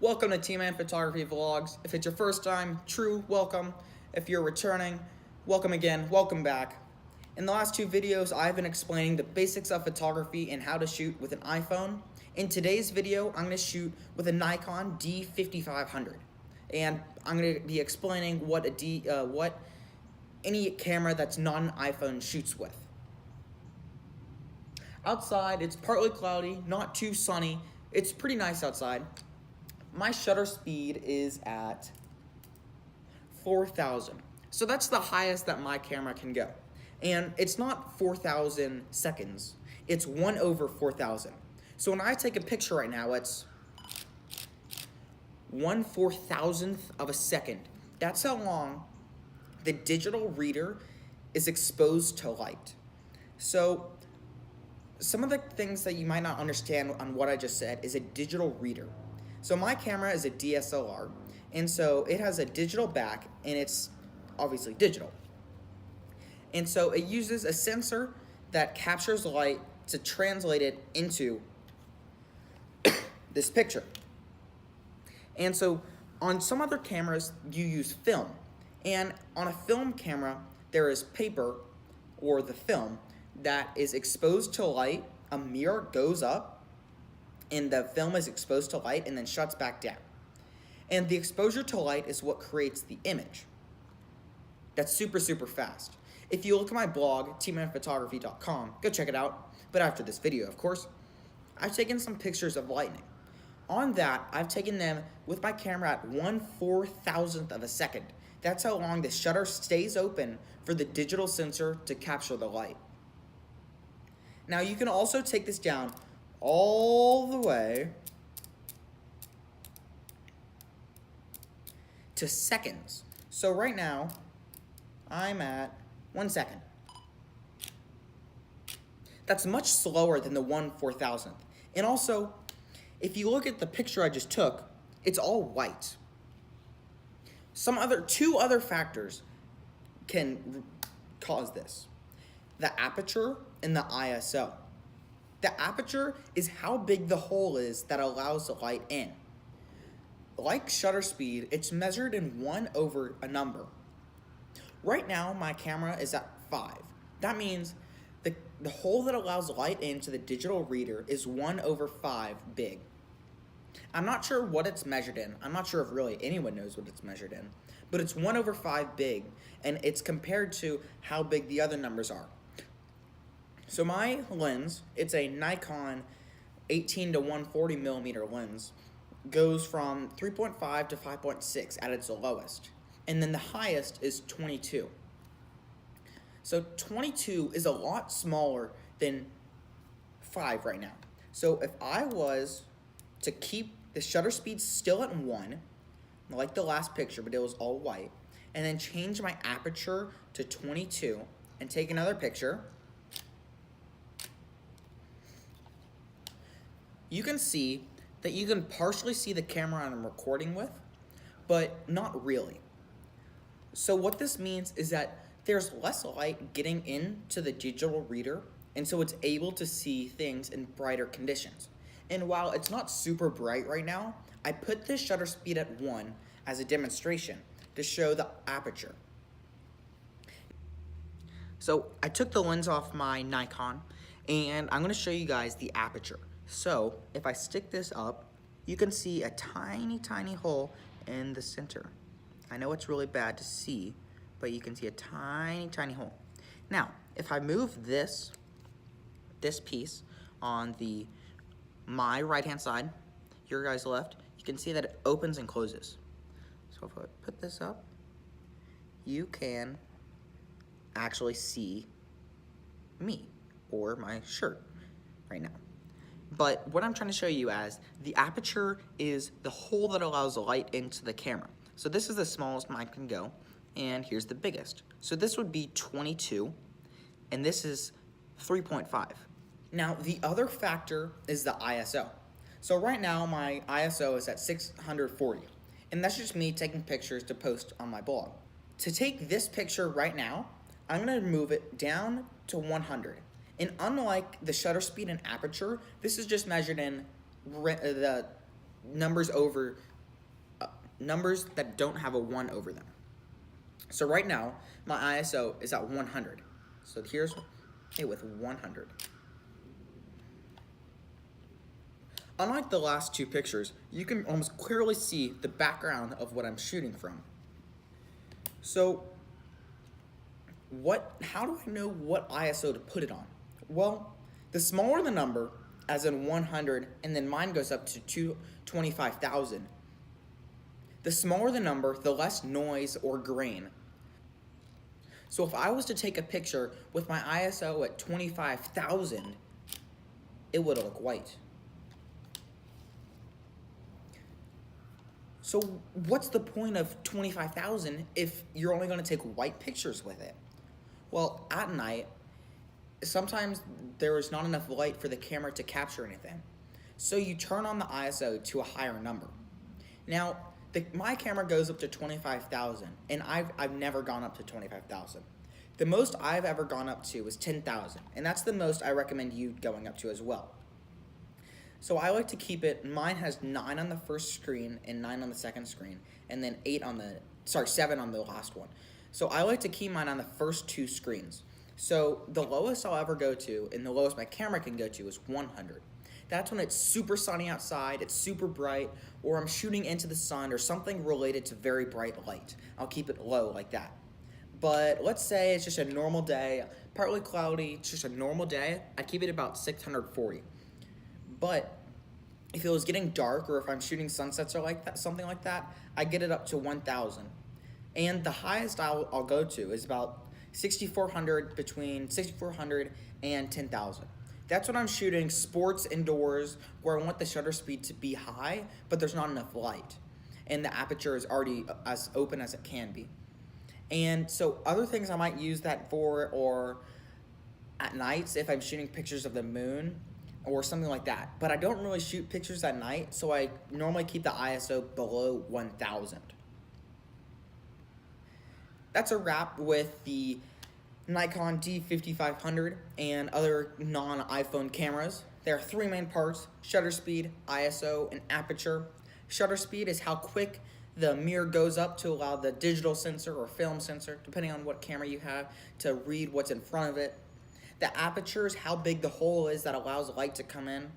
Welcome to T-Man Photography Vlogs. If it's your first time, true welcome. If you're returning, welcome again, welcome back. In the last two videos, I've been explaining the basics of photography and how to shoot with an iPhone. In today's video, I'm going to shoot with a Nikon D5500. And I'm going to be explaining what any camera that's not an iPhone shoots with. Outside, it's partly cloudy, not too sunny. It's pretty nice outside. My shutter speed is at 4,000. So that's the highest that my camera can go. And it's not 4,000 seconds. It's 1/4,000. So when I take a picture right now, it's 1/4,000th of a second. That's how long the digital reader is exposed to light. So some of the things that you might not understand on what I just said is a digital reader. So my camera is a DSLR, and so it has a digital back, and it's obviously digital. And so it uses a sensor that captures light to translate it into this picture. And so on some other cameras, you use film. And on a film camera, there is paper, or the film, that is exposed to light. A mirror goes up, and the film is exposed to light and then shuts back down. And the exposure to light is what creates the image. That's super fast. If you look at my blog, tmanphotography.com, go check it out. But after this video, of course, I've taken some pictures of lightning. On that, I've taken them with my camera at 1/4,000th of a second. That's how long the shutter stays open for the digital sensor to capture the light. Now you can also take this down all the way to seconds. So right now, I'm at 1 second. That's much slower than the 1/4,000th. And also, if you look at the picture I just took, it's all white. Two other factors can cause this: the aperture and the ISO. The aperture is how big the hole is that allows the light in. Like shutter speed, it's measured in 1 over a number. Right now, my camera is at 5. That means the hole that allows light into the digital reader is 1/5 big. I'm not sure what it's measured in. I'm not sure if really anyone knows what it's measured in. But it's 1/5 big, and it's compared to how big the other numbers are. So my lens, it's a Nikon 18 to 140 millimeter lens, goes from 3.5 to 5.6 at its lowest. And then the highest is 22. So 22 is a lot smaller than 5 right now. So if I was to keep the shutter speed still at 1, like the last picture, but it was all white, and then change my aperture to 22 and take another picture, you can see that you can partially see the camera I'm recording with, but not really. So what this means is that there's less light getting into the digital reader, and so it's able to see things in brighter conditions. And while it's not super bright right now, I put this shutter speed at 1 as a demonstration to show the aperture. So I took the lens off my Nikon, and I'm going to show you guys the aperture. So if I stick this up, you can see a tiny hole in the center. I know it's really bad to see, but you can see a tiny hole. Now, if I move this piece on my right-hand side, your guys' left, you can see that it opens and closes. So if I put this up, you can actually see me or my shirt right now. But what I'm trying to show you as the aperture is the hole that allows light into the camera. So this is the smallest mine can go, and here's the biggest. So this would be 22, and this is 3.5. Now the other factor is the ISO. So right now my ISO is at 640, and that's just me taking pictures to post on my blog. To take this picture right now, I'm gonna move it down to 100. And unlike the shutter speed and aperture, this is just measured in the numbers over numbers that don't have a 1 over them. So right now, my ISO is at 100. So here's it with 100. Unlike the last two pictures, you can almost clearly see the background of what I'm shooting from. So how do I know what ISO to put it on? Well, the smaller the number, as in 100, and then mine goes up to 25,000, the smaller the number, the less noise or grain. So if I was to take a picture with my ISO at 25,000, it would look white. So what's the point of 25,000 if you're only going to take white pictures with it? Well, at night, sometimes there is not enough light for the camera to capture anything. So you turn on the ISO to a higher number. Now, my camera goes up to 25,000, and I've never gone up to 25,000. The most I've ever gone up to is 10,000, and that's the most I recommend you going up to as well. So I like to keep it, mine has 9 on the first screen and 9 on the second screen, and then 7 on the last one. So I like to keep mine on the first 2 screens. So the lowest I'll ever go to, and the lowest my camera can go to, is 100. That's when it's super sunny outside, it's super bright, or I'm shooting into the sun or something related to very bright light. I'll keep it low like that. But let's say it's just a normal day, partly cloudy, it's just a normal day, I'd keep it about 640. But if it was getting dark, or if I'm shooting sunsets or like that, something like that, I get it up to 1,000. And the highest I'll go to is about 6,400, between 6,400 and 10,000. That's when I'm shooting sports indoors, where I want the shutter speed to be high, but there's not enough light, and the aperture is already as open as it can be. And so other things I might use that for, or at nights if I'm shooting pictures of the moon, or something like that. But I don't really shoot pictures at night, so I normally keep the ISO below 1,000. That's a wrap with the Nikon D5500 and other non-iPhone cameras. There are 3 main parts: shutter speed, ISO, and aperture. Shutter speed is how quick the mirror goes up to allow the digital sensor or film sensor, depending on what camera you have, to read what's in front of it. The aperture is how big the hole is that allows light to come in.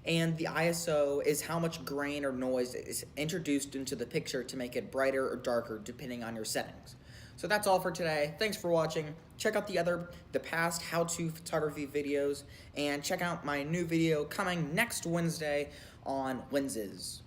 And the ISO is how much grain or noise is introduced into the picture to make it brighter or darker depending on your settings. So that's all for today. Thanks for watching. Check out the past how-to photography videos, and check out my new video coming next Wednesday on lenses.